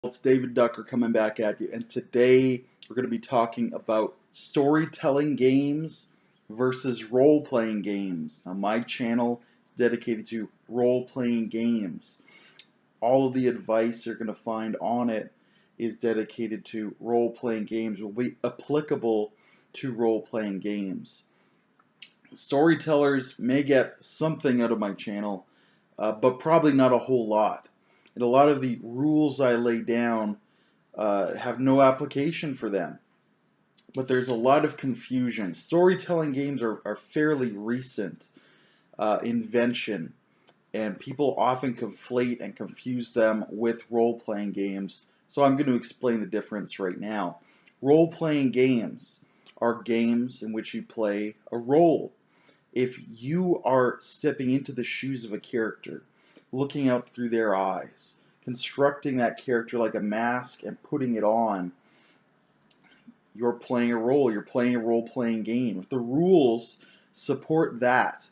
It's David Ducker coming back at you, and today we're going to be talking about storytelling games versus role-playing games. Now, my channel is dedicated to role-playing games. All of the advice you're going to find on it is dedicated to role-playing games, will be applicable to role-playing games. Storytellers may get something out of my channel, but probably not a whole lot. And a lot of the rules I lay down have no application for them. But there's a lot of confusion. Storytelling games are fairly recent invention, and people often conflate and confuse them with role-playing games. So I'm going to explain the difference right now. Role-playing games are games in which you play a role. If you are stepping into the shoes of a character, looking out through their eyes, constructing that character like a mask and putting it on, you're playing a role. You're playing a role-playing game. If the rules support that,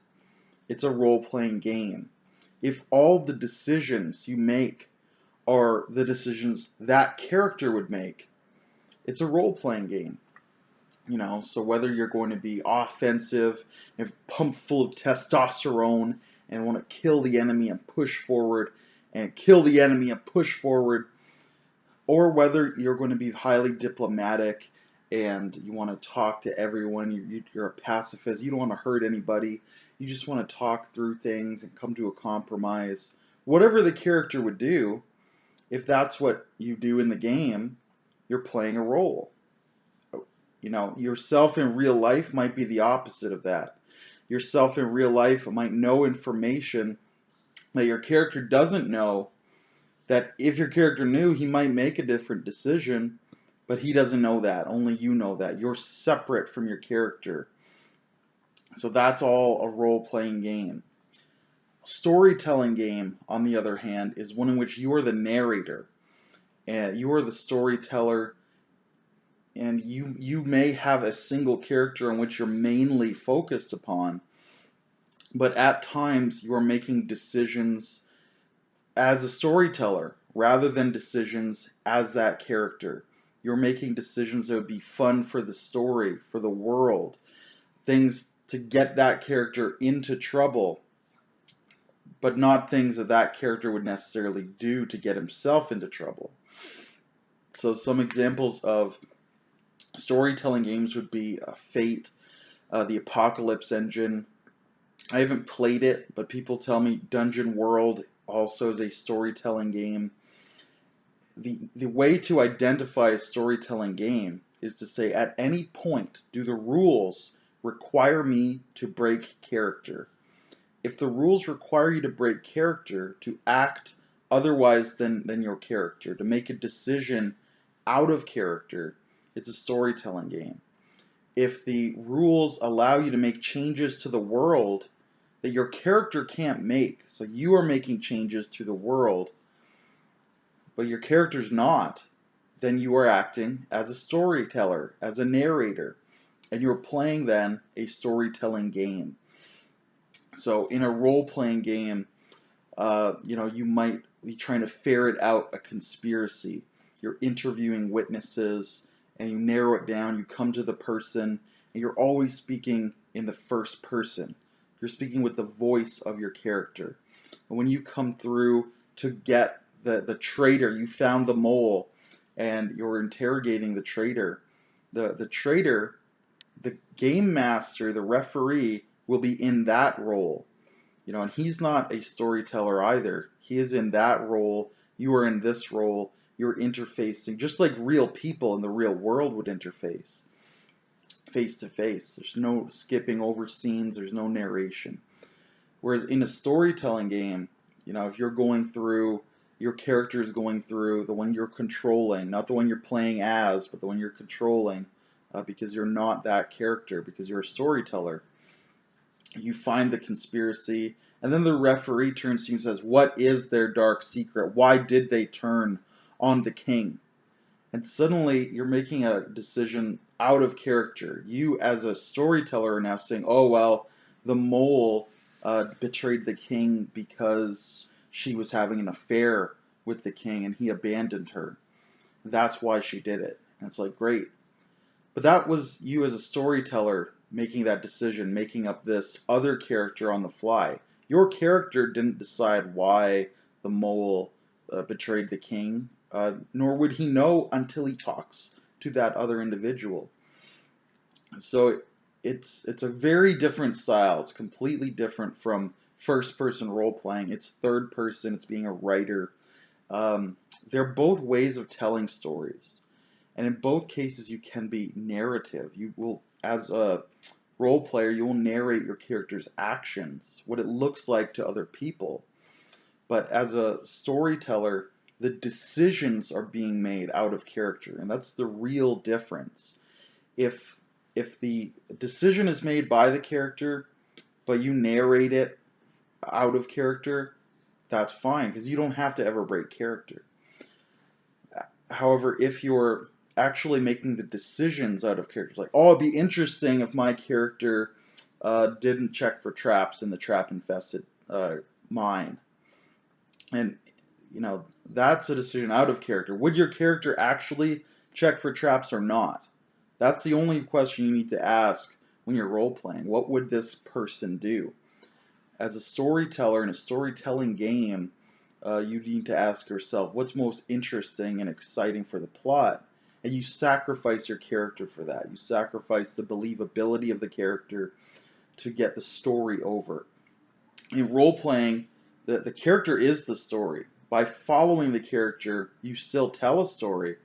it's a role-playing game. If all the decisions you make are the decisions that character would make, it's a role-playing game. So whether you're going to be offensive and pumped full of testosterone and want to kill the enemy and push forward and kill the enemy and push forward, or whether you're going to be highly diplomatic and you want to talk to everyone, you're a pacifist, you don't want to hurt anybody, you just want to talk through things and come to a compromise. Whatever the character would do, if that's what you do in the game, you're playing a role. Yourself in real life might be the opposite of that. Yourself in real life might know information that your character doesn't know, that if your character knew, he might make a different decision, but he doesn't know that. Only you know that. You're separate from your character. So that's all a role-playing game. A storytelling game, on the other hand, is one in which you are the narrator, and you are the storyteller, and you may have a single character in which you're mainly focused upon, but at times you are making decisions as a storyteller rather than decisions as that character. You're making decisions that would be fun for the story, for the world, things to get that character into trouble, but not things that that character would necessarily do to get himself into trouble. So some examples of storytelling games would be Fate, the Apocalypse Engine. I haven't played it, but people tell me Dungeon World also is a storytelling game. The way to identify a storytelling game is to say, at any point, do the rules require me to break character? If the rules require you to break character, to act otherwise than your character, to make a decision out of character, it's a storytelling game. If the rules allow you to make changes to the world that your character can't make, so you are making changes to the world, but your character's not, then you are acting as a storyteller, as a narrator, and you're playing then a storytelling game. So in a role-playing game, you might be trying to ferret out a conspiracy. You're interviewing witnesses, and you narrow it down, you come to the person, and you're always speaking in the first person. You're speaking with the voice of your character. And when you come through to get the traitor, you found the mole, and you're interrogating the traitor. The traitor, the game master, the referee, will be in that role. And he's not a storyteller either. He is in that role. You are in this role. You're interfacing just like real people in the real world would interface, face to face. There's no skipping over scenes. There's no narration. Whereas in a storytelling game, if you're going through, your character is going through the one you're controlling, not the one you're playing as, but the one you're controlling, because you're not that character, because you're a storyteller. You find the conspiracy, and then the referee turns to you and says, what is their dark secret? Why did they turn on the king? And suddenly you're making a decision out of character. You as a storyteller are now saying, oh, well, the mole betrayed the king because she was having an affair with the king and he abandoned her. That's why she did it. And it's like, great. But that was you as a storyteller making that decision, making up this other character on the fly. Your character didn't decide why the mole betrayed the king, nor would he know until he talks to that other individual. So it's a very different style. It's completely different from first person role playing. It's third person. It's being a writer. They're both ways of telling stories. And in both cases, you can be narrative. You will, as a role player, you will narrate your character's actions, what it looks like to other people. But as a storyteller, the decisions are being made out of character, and that's the real difference. If the decision is made by the character, but you narrate it out of character, that's fine, because you don't have to ever break character. However, if you're actually making the decisions out of characters, like, oh, it'd be interesting if my character didn't check for traps in the trap-infested mine. And, that's a decision out of character. Would your character actually check for traps or not? That's the only question you need to ask when you're role-playing. What would this person do? As a storyteller in a storytelling game, you need to ask yourself, what's most interesting and exciting for the plot? And you sacrifice your character for that. You sacrifice the believability of the character to get the story over. In role-playing, the character is the story. By following the character, you still tell a story,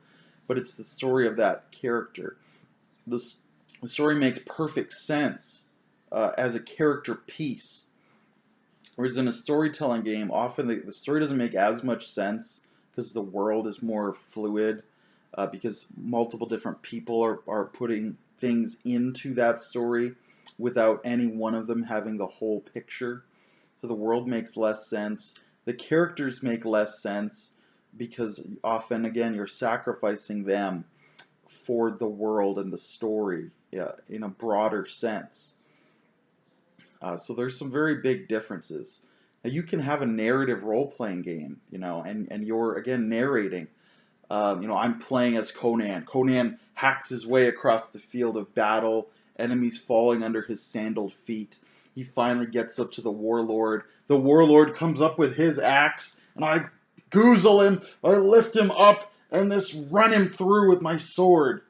but it's the story of that character. The story makes perfect sense as a character piece. Whereas in a storytelling game, often the story doesn't make as much sense because the world is more fluid, because multiple different people are putting things into that story without any one of them having the whole picture. So the world makes less sense. The characters make less sense because often, again, you're sacrificing them for the world and the story in a broader sense. So there's some very big differences. Now you can have a narrative role-playing game, and you're, again, narrating. I'm playing as Conan. Conan hacks his way across the field of battle, enemies falling under his sandaled feet. He finally gets up to the warlord. The warlord comes up with his axe, and I goozle him, I lift him up, and just run him through with my sword.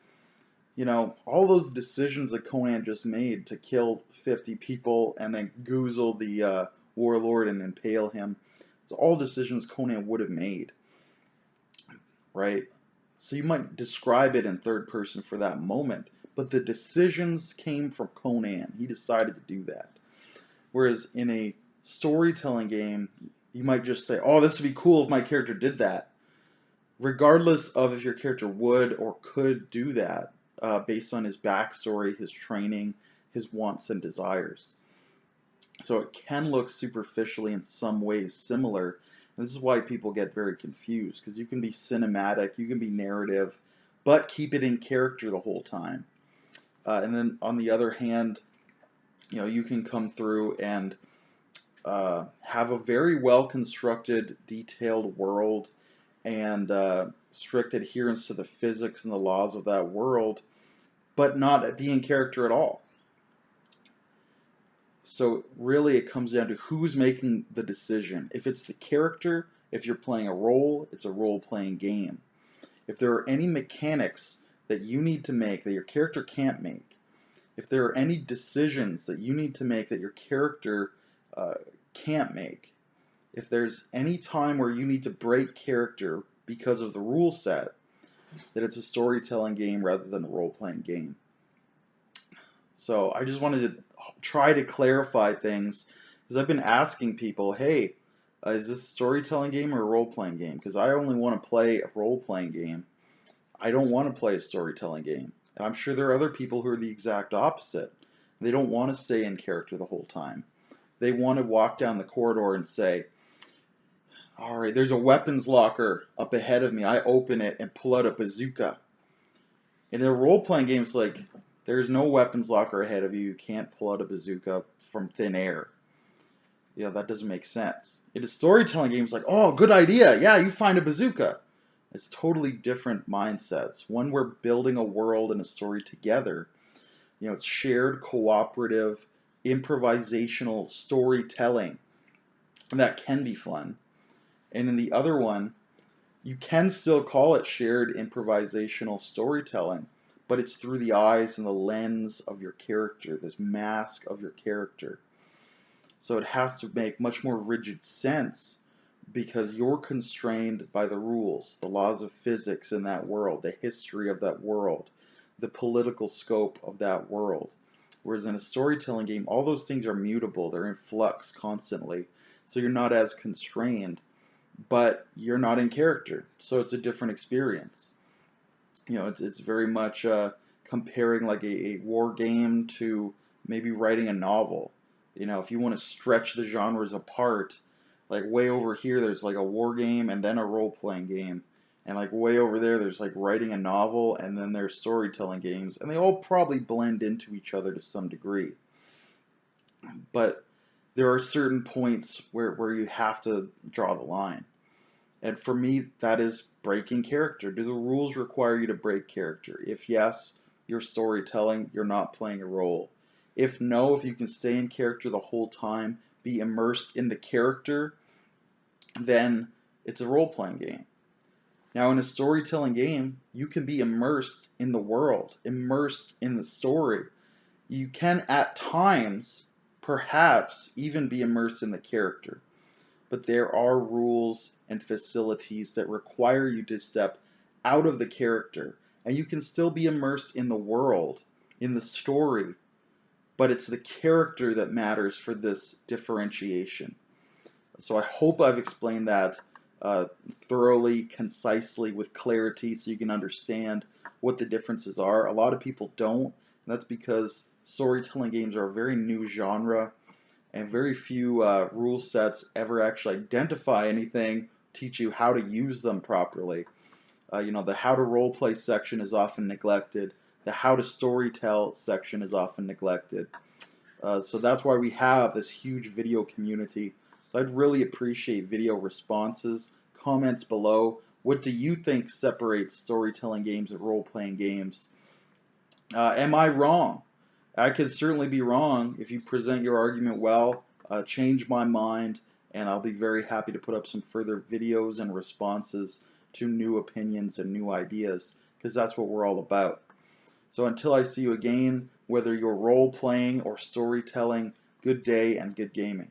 All those decisions that Conan just made to kill 50 people and then goozle the warlord and impale him, it's all decisions Conan would have made, right? So you might describe it in third person for that moment, but the decisions came from Conan. He decided to do that. Whereas in a storytelling game, you might just say, oh, this would be cool if my character did that. Regardless of if your character would or could do that, based on his backstory, his training, his wants and desires. So it can look superficially in some ways similar. And this is why people get very confused, because you can be cinematic, you can be narrative, but keep it in character the whole time. And then on the other hand, you can come through and have a very well constructed, detailed world and strict adherence to the physics and the laws of that world, but not be in character at all. So really it comes down to who's making the decision. If it's the character, if you're playing a role, it's a role-playing game. If there are any mechanics that you need to make that your character can't make, if there are any decisions that you need to make that your character can't make, if there's any time where you need to break character because of the rule set, that it's a storytelling game rather than a role-playing game. So I just wanted to try to clarify things, because I've been asking people, hey, is this a storytelling game or a role-playing game? Because I only want to play a role-playing game. I don't want to play a storytelling game. And I'm sure there are other people who are the exact opposite. They don't want to stay in character the whole time. They want to walk down the corridor and say, all right, there's a weapons locker up ahead of me. I open it and pull out a bazooka. In a role-playing game, it's like, there's no weapons locker ahead of you. You can't pull out a bazooka from thin air. That doesn't make sense. In a storytelling game, it's like, oh, good idea. Yeah, you find a bazooka. It's totally different mindsets. One, we're building a world and a story together. It's shared, cooperative, improvisational storytelling. And that can be fun. And in the other one, you can still call it shared improvisational storytelling, but it's through the eyes and the lens of your character, this mask of your character. So it has to make much more rigid sense because you're constrained by the rules, the laws of physics in that world, the history of that world, the political scope of that world. Whereas in a storytelling game, all those things are mutable, they're in flux constantly. So you're not as constrained, but you're not in character. So it's a different experience. It's very much comparing like a war game to maybe writing a novel. If you want to stretch the genres apart, like way over here there's like a war game and then a role-playing game, and like way over there there's like writing a novel and then there's storytelling games, and they all probably blend into each other to some degree. But there are certain points where you have to draw the line. And for me, that is breaking character. Do the rules require you to break character? If yes, you're storytelling, you're not playing a role. If no, if you can stay in character the whole time, be immersed in the character, then it's a role-playing game. Now, in a storytelling game, you can be immersed in the world, immersed in the story. You can, at times, perhaps even be immersed in the character. But there are rules and facilities that require you to step out of the character, and you can still be immersed in the world, in the story, but it's the character that matters for this differentiation. So I hope I've explained that thoroughly, concisely, with clarity, so you can understand what the differences are. A lot of people don't, and that's because storytelling games are a very new genre, and very few rule sets ever actually identify anything, teach you how to use them properly. The how to roleplay section is often neglected. The how to storytell section is often neglected. So that's why we have this huge video community. So I'd really appreciate video responses, comments below. What do you think separates storytelling games and role-playing games? Am I wrong? I could certainly be wrong. If you present your argument well, change my mind, and I'll be very happy to put up some further videos and responses to new opinions and new ideas, because that's what we're all about. So until I see you again, whether you're role-playing or storytelling, good day and good gaming.